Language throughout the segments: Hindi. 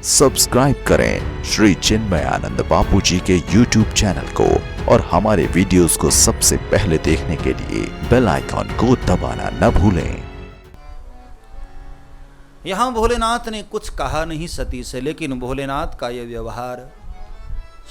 सब्सक्राइब करें श्री चिन्मयानंद बापू जी के YouTube चैनल को और हमारे वीडियोस को सबसे पहले देखने के लिए बेल आइकॉन को दबाना न भूलें। यहां भोलेनाथ ने कुछ कहा नहीं सती से, लेकिन भोलेनाथ का यह व्यवहार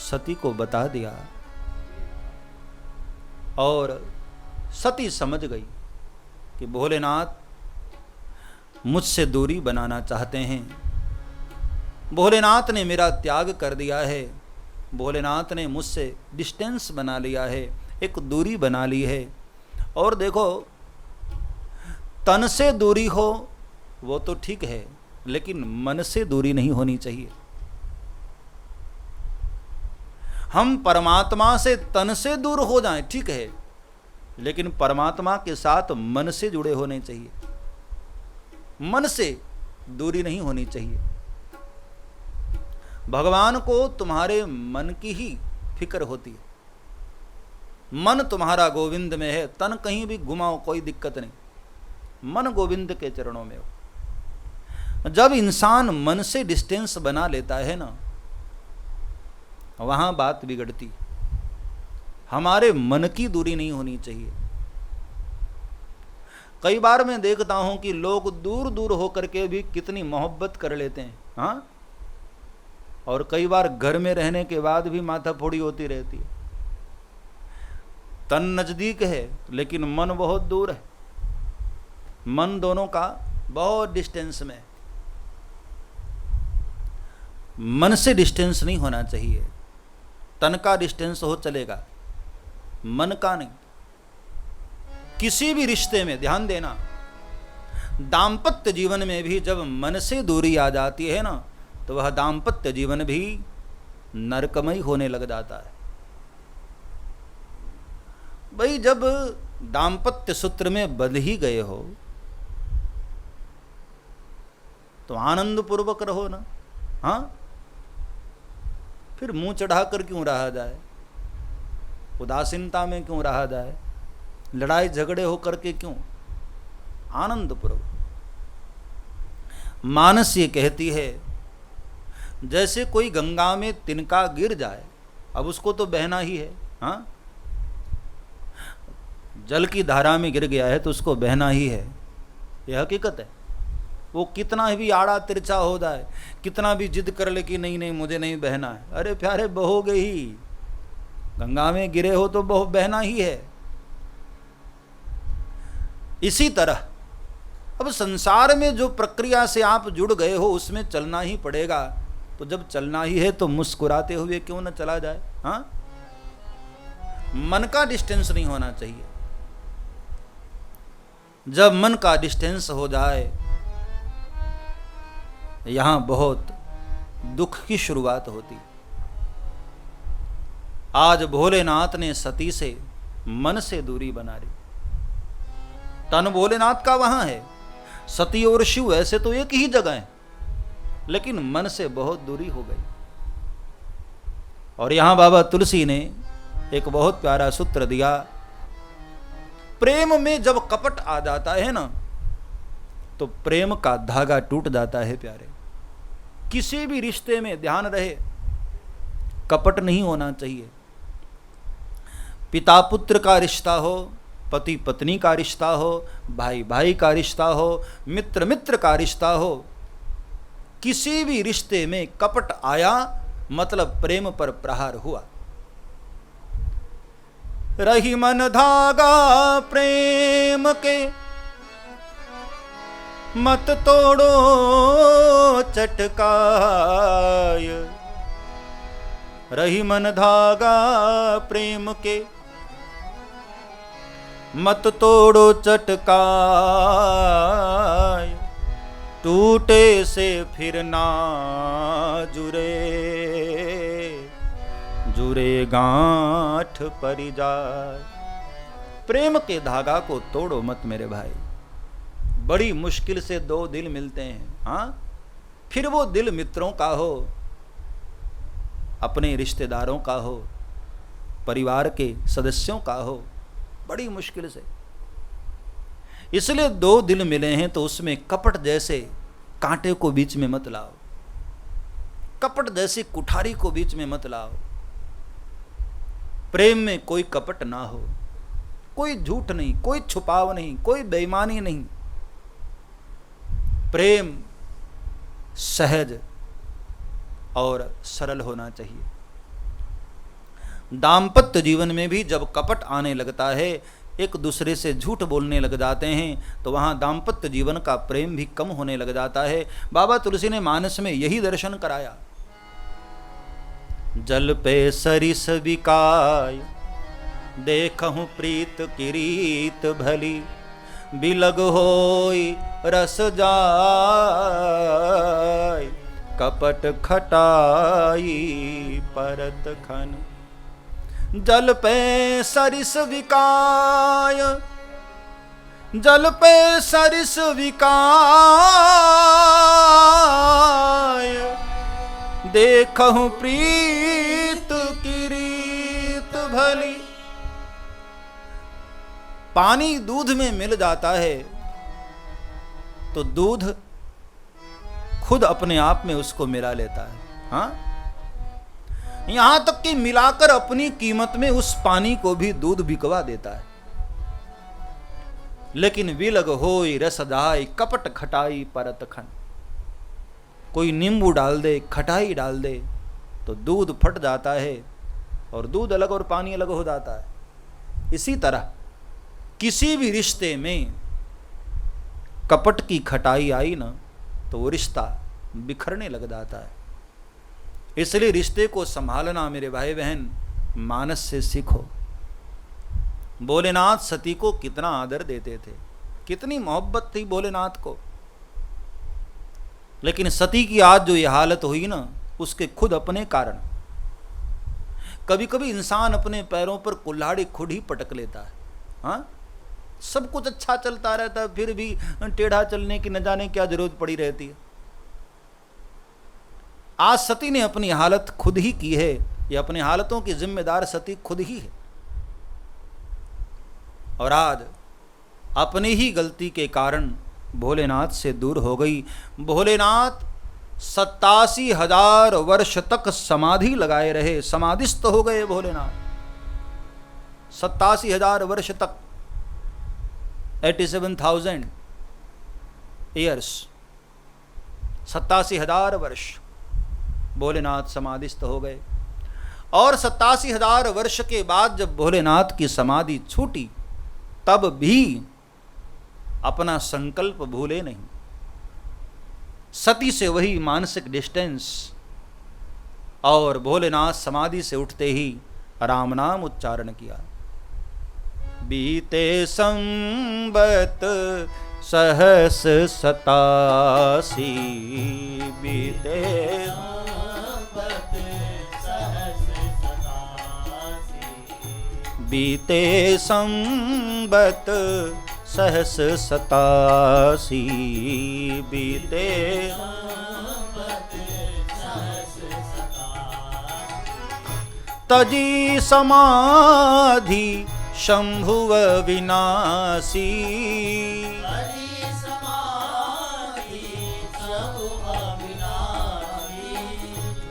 सती को बता दिया और सती समझ गई कि भोलेनाथ मुझसे दूरी बनाना चाहते हैं। भोलेनाथ ने मेरा त्याग कर दिया है, भोलेनाथ ने मुझसे डिस्टेंस बना लिया है, एक दूरी बना ली है। और देखो, तन से दूरी हो वो तो ठीक है, लेकिन मन से दूरी नहीं होनी चाहिए। हम परमात्मा से तन से दूर हो जाएं ठीक है, लेकिन परमात्मा के साथ मन से जुड़े होने चाहिए। मन से दूरी नहीं होनी चाहिए। भगवान को तुम्हारे मन की ही फिक्र होती है। मन तुम्हारा गोविंद में है, तन कहीं भी घुमाओ कोई दिक्कत नहीं, मन गोविंद के चरणों में हो। जब इंसान मन से डिस्टेंस बना लेता है ना, वहां बात बिगड़ती। हमारे मन की दूरी नहीं होनी चाहिए। कई बार मैं देखता हूं कि लोग दूर दूर होकर के भी कितनी मोहब्बत कर लेते हैं, हाँ, और कई बार घर में रहने के बाद भी माथाफोड़ी होती रहती है। तन नजदीक है लेकिन मन बहुत दूर है। मन दोनों का बहुत डिस्टेंस में। मन से डिस्टेंस नहीं होना चाहिए। तन का डिस्टेंस हो चलेगा, मन का नहीं। किसी भी रिश्ते में ध्यान देना, दाम्पत्य जीवन में भी जब मन से दूरी आ जाती है ना, तो वह दाम्पत्य जीवन भी नरकमय होने लग जाता है। भाई, जब दाम्पत्य सूत्र में बंध ही गए हो तो आनंद पूर्वक रहो ना, हाँ। फिर मुंह चढ़ाकर क्यों रहा जाए, उदासीनता में क्यों रहा जाए, लड़ाई झगड़े होकर के क्यों, आनंद पूर्वक। मानस ये कहती है, जैसे कोई गंगा में तिनका गिर जाए, अब उसको तो बहना ही है, हाँ। जल की धारा में गिर गया है तो उसको बहना ही है, यह हकीकत है। वो कितना भी आड़ा तिरछा हो जाए, कितना भी जिद कर ले कि नहीं नहीं मुझे नहीं बहना है, अरे प्यारे बहोगे ही, गंगा में गिरे हो तो बहना ही है। इसी तरह अब संसार में जो प्रक्रिया से आप जुड़ गए हो उसमें चलना ही पड़ेगा। तो जब चलना ही है तो मुस्कुराते हुए क्यों न चला जाए, हाँ। मन का डिस्टेंस नहीं होना चाहिए। जब मन का डिस्टेंस हो जाए, यहां बहुत दुख की शुरुआत होती। आज भोलेनाथ ने सती से मन से दूरी बना ली। तन भोलेनाथ का वहां है, सती और शिव ऐसे तो एक ही जगह है, लेकिन मन से बहुत दूरी हो गई। और यहां बाबा तुलसी ने एक बहुत प्यारा सूत्र दिया। प्रेम में जब कपट आ जाता है ना, तो प्रेम का धागा टूट जाता है प्यारे। किसी भी रिश्ते में ध्यान रहे, कपट नहीं होना चाहिए। पिता पुत्र का रिश्ता हो, पति पत्नी का रिश्ता हो, भाई भाई का रिश्ता हो, मित्र मित्र का रिश्ता हो, किसी भी रिश्ते में कपट आया मतलब प्रेम पर प्रहार हुआ। रही मन धागा प्रेम के, मत तोड़ो चटकाय। रही मन धागा प्रेम के, मत तोड़ो चटकाय। टूटे से फिर ना जुरे, जुरे गांठ परी जाए। प्रेम के धागा को तोड़ो मत मेरे भाई। बड़ी मुश्किल से दो दिल मिलते हैं, हाँ। फिर वो दिल मित्रों का हो, अपने रिश्तेदारों का हो, परिवार के सदस्यों का हो, बड़ी मुश्किल से। इसलिए दो दिल मिले हैं तो उसमें कपट जैसे कांटे को बीच में मत लाओ। कपट जैसी कुठारी को बीच में मत लाओ। प्रेम में कोई कपट ना हो, कोई झूठ नहीं, कोई छुपाव नहीं, कोई बेईमानी नहीं। प्रेम सहज और सरल होना चाहिए। दाम्पत्य जीवन में भी जब कपट आने लगता है, एक दूसरे से झूठ बोलने लग जाते हैं, तो वहां दाम्पत्य जीवन का प्रेम भी कम होने लग जाता है। बाबा तुलसी ने मानस में यही दर्शन कराया। जल पे सरिस बिकाय, देखहु प्रीत की रीत भली, बिलग होई रस जाय, कपट खटाई परत खन। जल पे सरिस विकाय, जल पे सरिस विकाय, देखहु प्रीत की रीत भली। पानी दूध में मिल जाता है तो दूध खुद अपने आप में उसको मिला लेता है। हाँ, यहां तक कि मिलाकर अपनी कीमत में उस पानी को भी दूध बिकवा देता है। लेकिन विलग होई रसदाई, कपट खटाई परत खन। कोई नींबू डाल दे, खटाई डाल दे तो दूध फट जाता है और दूध अलग और पानी अलग हो जाता है। इसी तरह किसी भी रिश्ते में कपट की खटाई आई ना तो वो रिश्ता बिखरने लग जाता है। इसलिए रिश्ते को संभालना मेरे भाई बहन मानस से सीखो। भोलेनाथ सती को कितना आदर देते थे, कितनी मोहब्बत थी भोलेनाथ को। लेकिन सती की आज जो ये हालत हुई ना, उसके खुद अपने कारण। कभी कभी इंसान अपने पैरों पर कुल्हाड़ी खुद ही पटक लेता है। हाँ, सब कुछ अच्छा चलता रहता है, फिर भी टेढ़ा चलने की न जाने क्या जरूरत पड़ी रहती है। आज सती ने अपनी हालत खुद ही की है। ये अपनी हालतों की जिम्मेदार सती खुद ही है। और आज अपनी ही गलती के कारण भोलेनाथ से दूर हो गई। भोलेनाथ 87,000 वर्ष तक समाधि लगाए रहे, समाधिस्थ हो गए भोलेनाथ 87,000 वर्ष तक, 87,000 ईयर्स, 87,000 वर्ष भोलेनाथ समाधिस्थ हो गए। और 87,000 वर्ष के बाद जब भोलेनाथ की समाधि छूटी, तब भी अपना संकल्प भूले नहीं। सती से वही मानसिक डिस्टेंस, और भोलेनाथ समाधि से उठते ही राम नाम उच्चारण किया। बीते संबत सहस 87, बीते बीते संबत सहस 87, बीते तजी समाधि शंभुव विनाशी,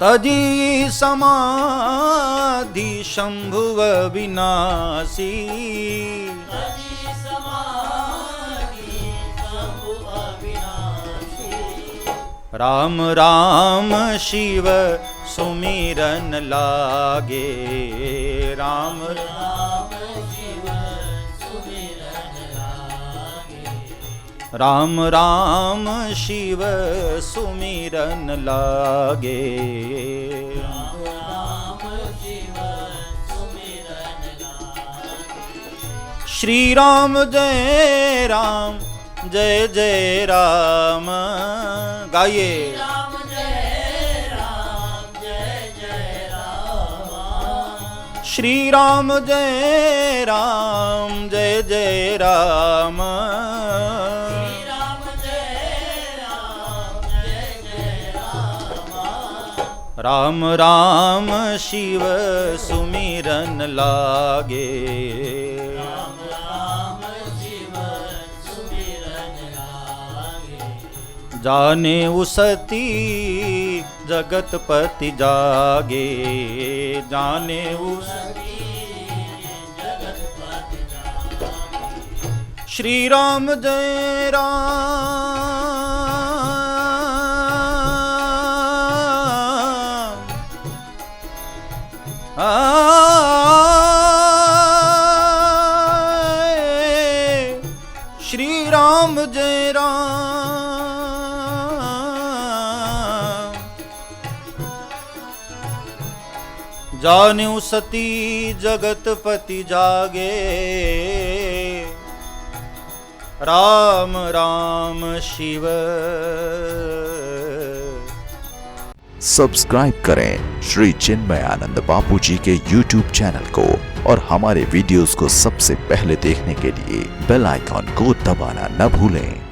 तजी समाधि शंभुव विनाशी, राम राम शिव सुमिरन लागे, राम राम शिव सुमिरन लागे, राम राम शिव सुमिरन लागे, राम राम शिव सुमिरन लागे। श्री राम जय राम, जय जय राम, गाइए। राम जय राम, जय जय राम, श्री राम जय राम, जय जय राम, श्री राम जय राम, जय जय राम, राम राम शिव सुमिरन लागे, जाने उसती जगतपति जागे जाने उस श्री राम जय राम श्री राम जय राम जान्यू सती जगतपति जागे राम राम शिव। सब्सक्राइब करें श्री चिन्मयानंद बापू जी के YouTube चैनल को और हमारे वीडियोस को सबसे पहले देखने के लिए बेल आइकॉन को दबाना न भूलें।